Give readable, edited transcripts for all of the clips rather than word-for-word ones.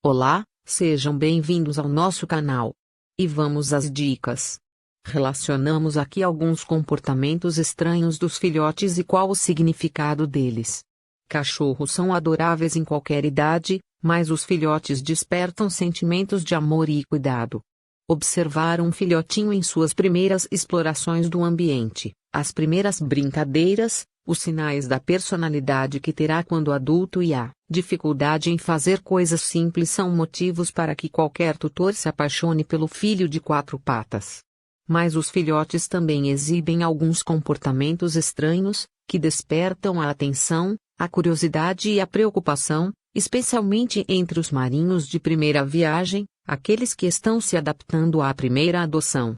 Olá, sejam bem-vindos ao nosso canal. E vamos às dicas. Relacionamos aqui alguns comportamentos estranhos dos filhotes e qual o significado deles. Cachorros são adoráveis em qualquer idade, mas os filhotes despertam sentimentos de amor e cuidado. Observar um filhotinho em suas primeiras explorações do ambiente, as primeiras brincadeiras, os sinais da personalidade que terá quando adulto e a dificuldade em fazer coisas simples são motivos para que qualquer tutor se apaixone pelo filho de quatro patas. Mas os filhotes também exibem alguns comportamentos estranhos, que despertam a atenção, a curiosidade e a preocupação, especialmente entre os marinhos de primeira viagem, aqueles que estão se adaptando à primeira adoção.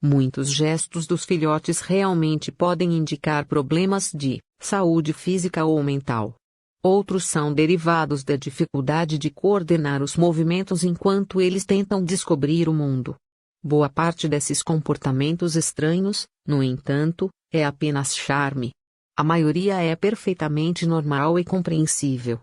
Muitos gestos dos filhotes realmente podem indicar problemas de saúde física ou mental. Outros são derivados da dificuldade de coordenar os movimentos enquanto eles tentam descobrir o mundo. Boa parte desses comportamentos estranhos, no entanto, é apenas charme. A maioria é perfeitamente normal e compreensível.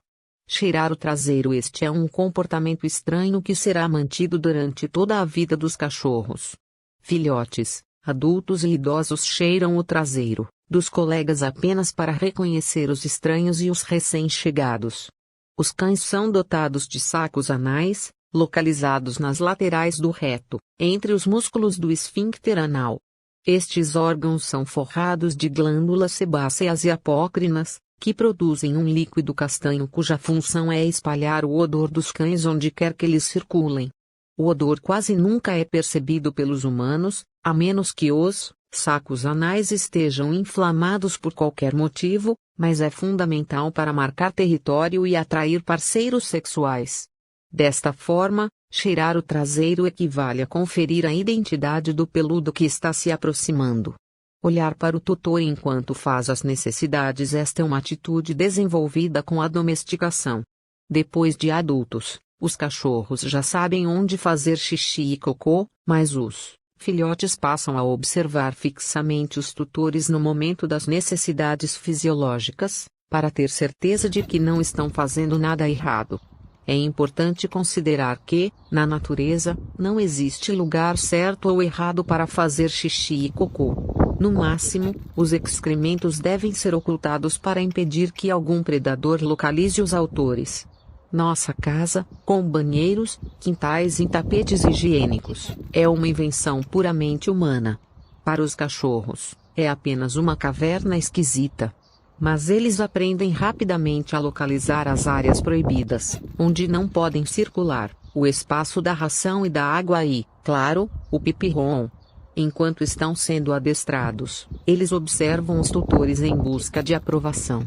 Cheirar o traseiro. Este é um comportamento estranho que será mantido durante toda a vida dos cachorros. Filhotes, adultos e idosos cheiram o traseiro dos colegas apenas para reconhecer os estranhos e os recém-chegados. Os cães são dotados de sacos anais, localizados nas laterais do reto, entre os músculos do esfíncter anal. Estes órgãos são forrados de glândulas sebáceas e apócrinas, que produzem um líquido castanho cuja função é espalhar o odor dos cães onde quer que eles circulem. O odor quase nunca é percebido pelos humanos, a menos que os sacos anais estejam inflamados por qualquer motivo, mas é fundamental para marcar território e atrair parceiros sexuais. Desta forma, cheirar o traseiro equivale a conferir a identidade do peludo que está se aproximando. Olhar para o tutor enquanto faz as necessidades. Esta é uma atitude desenvolvida com a domesticação. Depois de adultos, os cachorros já sabem onde fazer xixi e cocô, mas os filhotes passam a observar fixamente os tutores no momento das necessidades fisiológicas, para ter certeza de que não estão fazendo nada errado. É importante considerar que, na natureza, não existe lugar certo ou errado para fazer xixi e cocô. No máximo, os excrementos devem ser ocultados para impedir que algum predador localize os autores. Nossa casa, com banheiros, quintais e tapetes higiênicos, é uma invenção puramente humana. Para os cachorros, é apenas uma caverna esquisita. Mas eles aprendem rapidamente a localizar as áreas proibidas, onde não podem circular, o espaço da ração e da água e, claro, o pipi-ron. Enquanto estão sendo adestrados, eles observam os tutores em busca de aprovação.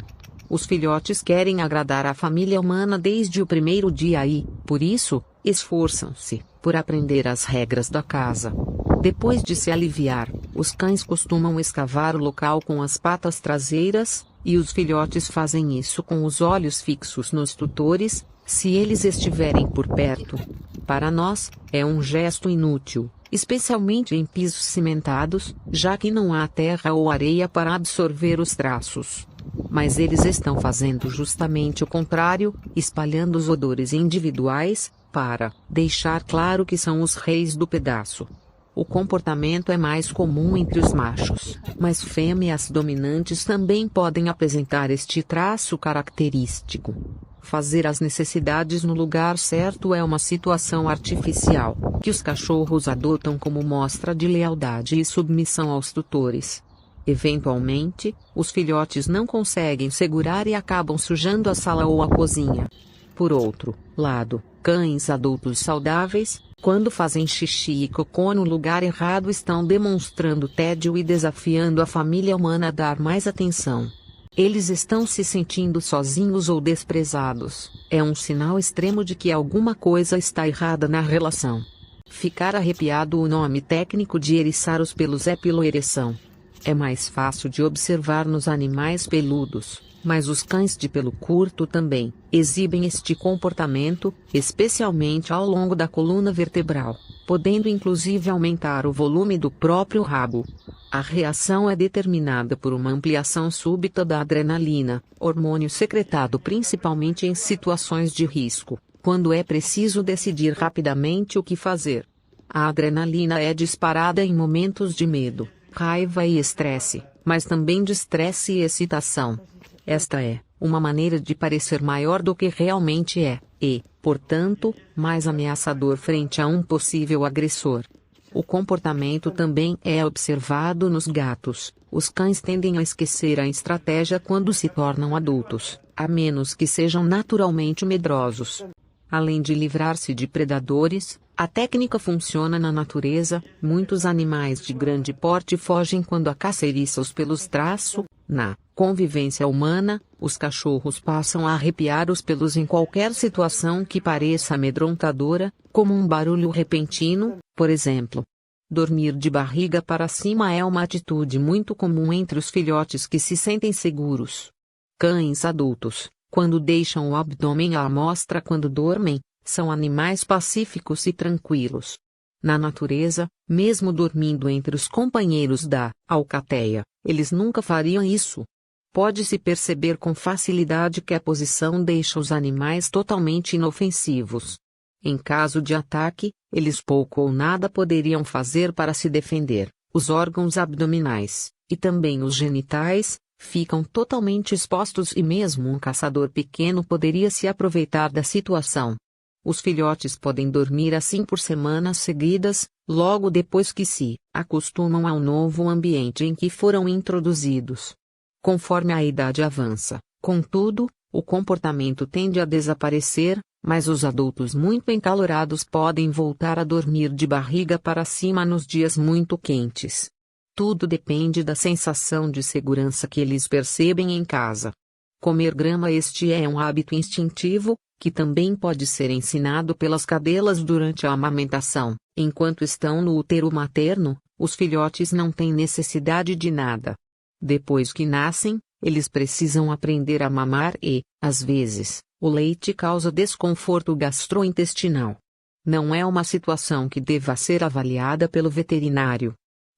Os filhotes querem agradar a família humana desde o primeiro dia e, por isso, esforçam-se por aprender as regras da casa. Depois de se aliviar, os cães costumam escavar o local com as patas traseiras, e os filhotes fazem isso com os olhos fixos nos tutores, se eles estiverem por perto. Para nós, é um gesto inútil, especialmente em pisos cimentados, já que não há terra ou areia para absorver os traços. Mas eles estão fazendo justamente o contrário, espalhando os odores individuais, para deixar claro que são os reis do pedaço. O comportamento é mais comum entre os machos, mas fêmeas dominantes também podem apresentar este traço característico. Fazer as necessidades no lugar certo é uma situação artificial, que os cachorros adotam como mostra de lealdade e submissão aos tutores. Eventualmente, os filhotes não conseguem segurar e acabam sujando a sala ou a cozinha. Por outro lado, cães adultos saudáveis, quando fazem xixi e cocô no lugar errado, estão demonstrando tédio e desafiando a família humana a dar mais atenção. Eles estão se sentindo sozinhos ou desprezados. É um sinal extremo de que alguma coisa está errada na relação. Ficar arrepiado. O nome técnico de eriçar os pelos é piloereção. É mais fácil de observar nos animais peludos, mas os cães de pelo curto também exibem este comportamento, especialmente ao longo da coluna vertebral, podendo inclusive aumentar o volume do próprio rabo. A reação é determinada por uma ampliação súbita da adrenalina, hormônio secretado principalmente em situações de risco. quando é preciso decidir rapidamente o que fazer. A adrenalina é disparada em momentos de medo, raiva e estresse, mas também de estresse e excitação. Esta é uma maneira de parecer maior do que realmente é, e, portanto, mais ameaçador frente a um possível agressor. O comportamento também é observado nos gatos. Os cães tendem a esquecer a estratégia quando se tornam adultos, a menos que sejam naturalmente medrosos. Além de livrar-se de predadores, a técnica funciona na natureza. Muitos animais de grande porte fogem quando a caça eriça-os pelos traços. Na convivência humana, os cachorros passam a arrepiar os pelos em qualquer situação que pareça amedrontadora, como um barulho repentino, por exemplo. Dormir de barriga para cima é uma atitude muito comum entre os filhotes que se sentem seguros. Cães adultos, quando deixam o abdômen à mostra quando dormem, são animais pacíficos e tranquilos. Na natureza, mesmo dormindo entre os companheiros da alcateia, eles nunca fariam isso. Pode-se perceber com facilidade que a posição deixa os animais totalmente inofensivos. Em caso de ataque, eles pouco ou nada poderiam fazer para se defender. Os órgãos abdominais, e também os genitais, ficam totalmente expostos e mesmo um caçador pequeno poderia se aproveitar da situação. Os filhotes podem dormir assim por semanas seguidas, logo depois que se acostumam ao novo ambiente em que foram introduzidos. Conforme a idade avança, contudo, o comportamento tende a desaparecer, mas os adultos muito encalorados podem voltar a dormir de barriga para cima nos dias muito quentes. Tudo depende da sensação de segurança que eles percebem em casa. Comer grama. Este é um hábito instintivo, que também pode ser ensinado pelas cadelas durante a amamentação. Enquanto estão no útero materno, os filhotes não têm necessidade de nada. Depois que nascem, eles precisam aprender a mamar e, às vezes, o leite causa desconforto gastrointestinal. Não é uma situação que deva ser avaliada pelo veterinário.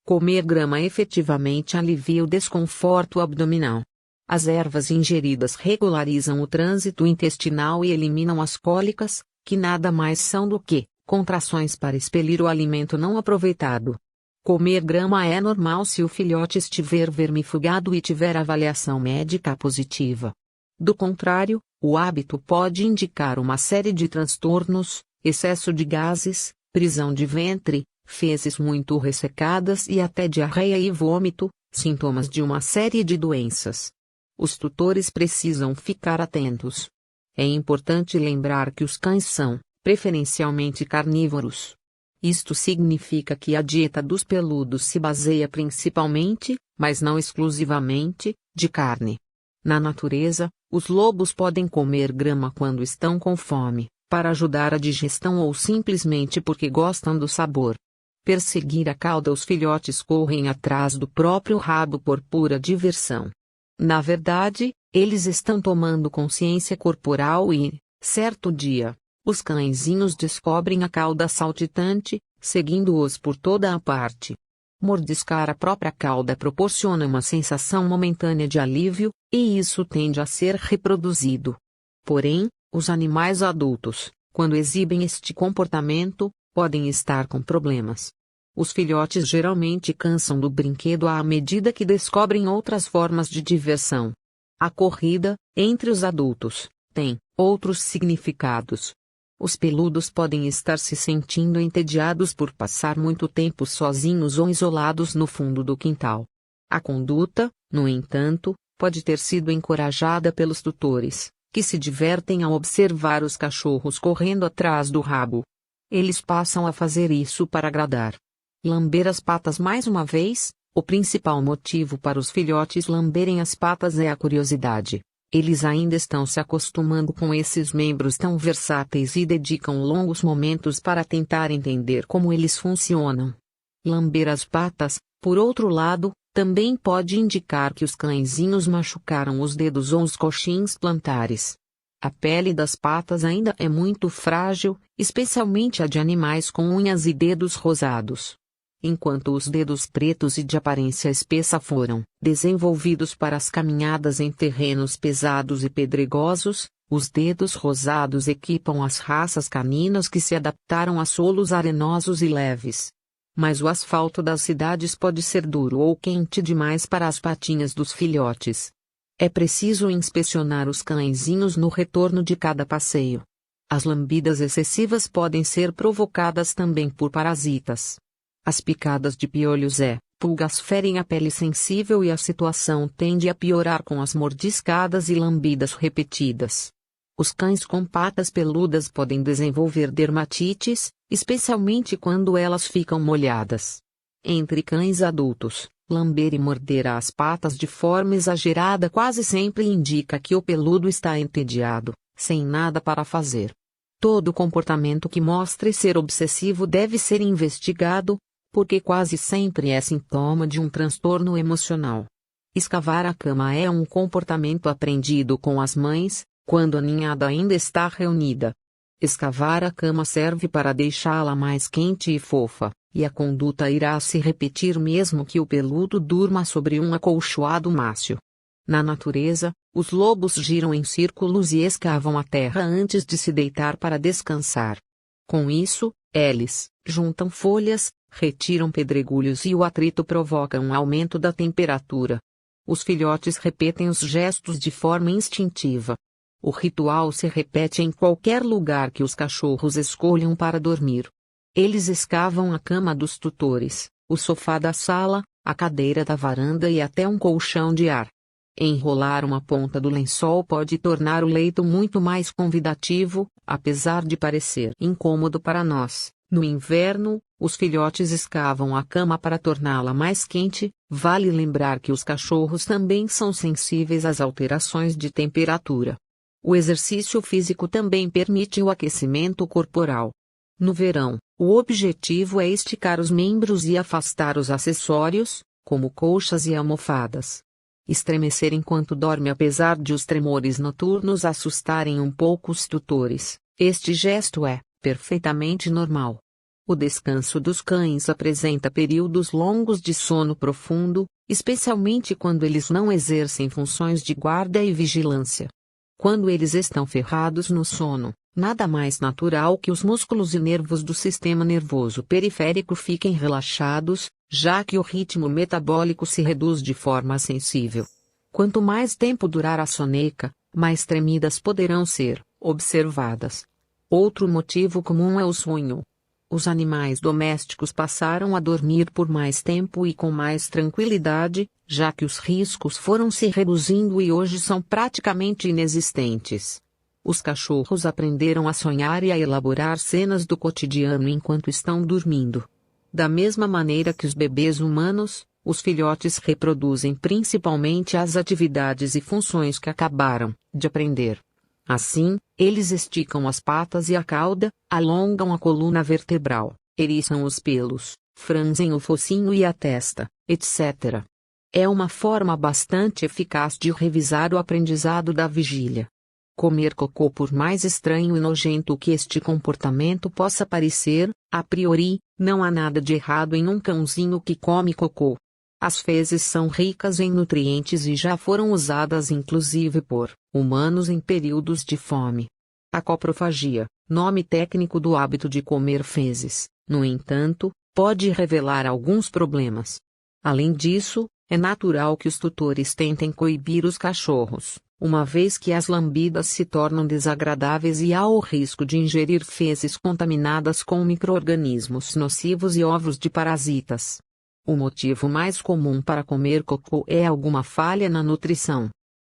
Comer grama efetivamente alivia o desconforto abdominal. As ervas ingeridas regularizam o trânsito intestinal e eliminam as cólicas, que nada mais são do que contrações para expelir o alimento não aproveitado. Comer grama é normal se o filhote estiver vermifugado e tiver avaliação médica positiva. Do contrário, o hábito pode indicar uma série de transtornos, excesso de gases, prisão de ventre, fezes muito ressecadas e até diarreia e vômito, sintomas de uma série de doenças. Os tutores precisam ficar atentos. É importante lembrar que os cães são, preferencialmente carnívoros. Isto significa que a dieta dos peludos se baseia principalmente, mas não exclusivamente, de carne. Na natureza, os lobos podem comer grama quando estão com fome, para ajudar a digestão ou simplesmente porque gostam do sabor. Perseguir a cauda. Os filhotes correm atrás do próprio rabo por pura diversão. Na verdade, eles estão tomando consciência corporal e, certo dia, os cãezinhos descobrem a cauda saltitante, seguindo-os por toda a parte. Mordiscar a própria cauda proporciona uma sensação momentânea de alívio, e isso tende a ser reproduzido. Porém, os animais adultos, quando exibem este comportamento, podem estar com problemas. Os filhotes geralmente cansam do brinquedo à medida que descobrem outras formas de diversão. A corrida, entre os adultos, tem outros significados. Os peludos podem estar se sentindo entediados por passar muito tempo sozinhos ou isolados no fundo do quintal. A conduta, no entanto, pode ter sido encorajada pelos tutores, que se divertem ao observar os cachorros correndo atrás do rabo. Eles passam a fazer isso para agradar. Lamber as patas. Mais uma vez, o principal motivo para os filhotes lamberem as patas é a curiosidade. Eles ainda estão se acostumando com esses membros tão versáteis e dedicam longos momentos para tentar entender como eles funcionam. Lamber as patas, por outro lado, também pode indicar que os cãezinhos machucaram os dedos ou os coxins plantares. A pele das patas ainda é muito frágil, especialmente a de animais com unhas e dedos rosados. Enquanto os dedos pretos e de aparência espessa foram desenvolvidos para as caminhadas em terrenos pesados e pedregosos, Os dedos rosados equipam as raças caninas que se adaptaram a solos arenosos e leves. Mas o asfalto das cidades pode ser duro ou quente demais para as patinhas dos filhotes. É preciso inspecionar os cãezinhos no retorno de cada passeio. As lambidas excessivas podem ser provocadas também por parasitas. As picadas de piolhos e pulgas ferem a pele sensível e a situação tende a piorar com as mordiscadas e lambidas repetidas. Os cães com patas peludas podem desenvolver dermatites, especialmente quando elas ficam molhadas. Entre cães adultos, lamber e morder as patas de forma exagerada quase sempre indica que o peludo está entediado, sem nada para fazer. Todo comportamento que mostre ser obsessivo deve ser investigado, porque quase sempre é sintoma de um transtorno emocional. Escavar a cama é um comportamento aprendido com as mães, quando a ninhada ainda está reunida. Escavar a cama serve para deixá-la mais quente e fofa, e a conduta irá se repetir mesmo que o peludo durma sobre um acolchoado mácio. Na natureza, os lobos giram em círculos e escavam a terra antes de se deitar para descansar. Com isso, eles juntam folhas, retiram pedregulhos e o atrito provoca um aumento da temperatura. Os filhotes repetem os gestos de forma instintiva. O ritual se repete em qualquer lugar que os cachorros escolham para dormir. Eles escavam a cama dos tutores, o sofá da sala, a cadeira da varanda e até um colchão de ar. Enrolar uma ponta do lençol pode tornar o leito muito mais convidativo, apesar de parecer incômodo para nós. No inverno, os filhotes escavam a cama para torná-la mais quente. Vale lembrar que os cachorros também são sensíveis às alterações de temperatura. O exercício físico também permite o aquecimento corporal. No verão, o objetivo é esticar os membros e afastar os acessórios, como colchas e almofadas. Estremecer enquanto dorme. Apesar de os tremores noturnos assustarem um pouco os tutores, este gesto é perfeitamente normal. O descanso dos cães apresenta períodos longos de sono profundo, especialmente quando eles não exercem funções de guarda e vigilância. Quando eles estão ferrados no sono, nada mais natural que os músculos e nervos do sistema nervoso periférico fiquem relaxados, já que o ritmo metabólico se reduz de forma sensível. Quanto mais tempo durar a soneca, mais tremidas poderão ser observadas. Outro motivo comum é o sonho. Os animais domésticos passaram a dormir por mais tempo e com mais tranquilidade, já que os riscos foram se reduzindo e hoje são praticamente inexistentes. Os cachorros aprenderam a sonhar e a elaborar cenas do cotidiano enquanto estão dormindo. Da mesma maneira que os bebês humanos, os filhotes reproduzem principalmente as atividades e funções que acabaram de aprender. Assim, eles esticam as patas e a cauda, alongam a coluna vertebral, eriçam os pelos, franzem o focinho e a testa, etc. É uma forma bastante eficaz de revisar o aprendizado da vigília. Comer cocô, por mais estranho e nojento que este comportamento possa parecer, a priori, não há nada de errado em um cãozinho que come cocô. As fezes são ricas em nutrientes e já foram usadas inclusive por humanos em períodos de fome. A coprofagia, nome técnico do hábito de comer fezes, no entanto, pode revelar alguns problemas. Além disso, é natural que os tutores tentem coibir os cachorros, uma vez que as lambidas se tornam desagradáveis e há o risco de ingerir fezes contaminadas com micro-organismos nocivos e ovos de parasitas. O motivo mais comum para comer cocô é alguma falha na nutrição.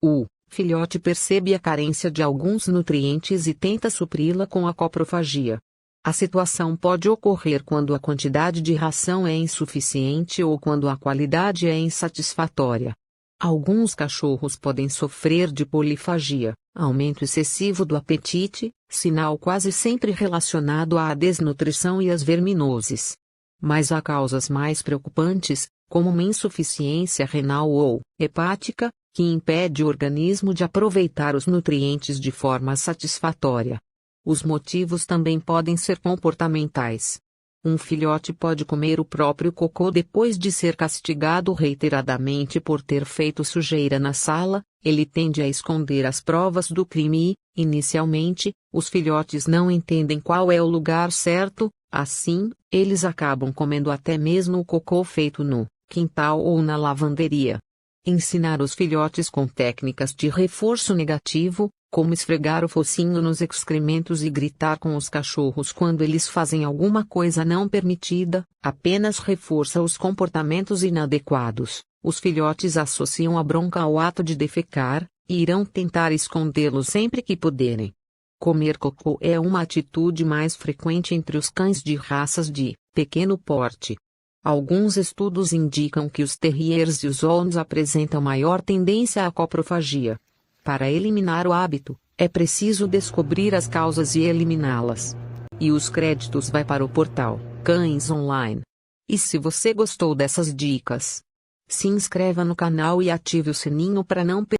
O filhote percebe a carência de alguns nutrientes e tenta supri-la com a coprofagia. A situação pode ocorrer quando a quantidade de ração é insuficiente ou quando a qualidade é insatisfatória. Alguns cachorros podem sofrer de polifagia, aumento excessivo do apetite, sinal quase sempre relacionado à desnutrição e às verminoses. Mas há causas mais preocupantes, como uma insuficiência renal ou hepática, que impede o organismo de aproveitar os nutrientes de forma satisfatória. Os motivos também podem ser comportamentais. Um filhote pode comer o próprio cocô depois de ser castigado reiteradamente por ter feito sujeira na sala. Ele tende a esconder as provas do crime e, inicialmente, os filhotes não entendem qual é o lugar certo. Assim, eles acabam comendo até mesmo o cocô feito no quintal ou na lavanderia. Ensinar os filhotes com técnicas de reforço negativo, como esfregar o focinho nos excrementos e gritar com os cachorros quando eles fazem alguma coisa não permitida, apenas reforça os comportamentos inadequados. Os filhotes associam a bronca ao ato de defecar, e irão tentar escondê-lo sempre que puderem. Comer cocô é uma atitude mais frequente entre os cães de raças de pequeno porte. Alguns estudos indicam que os terriers e os hounds apresentam maior tendência à coprofagia. Para eliminar o hábito, é preciso descobrir as causas e eliminá-las. E os créditos vai para o portal Cães Online. E se você gostou dessas dicas, se inscreva no canal e ative o sininho para não perder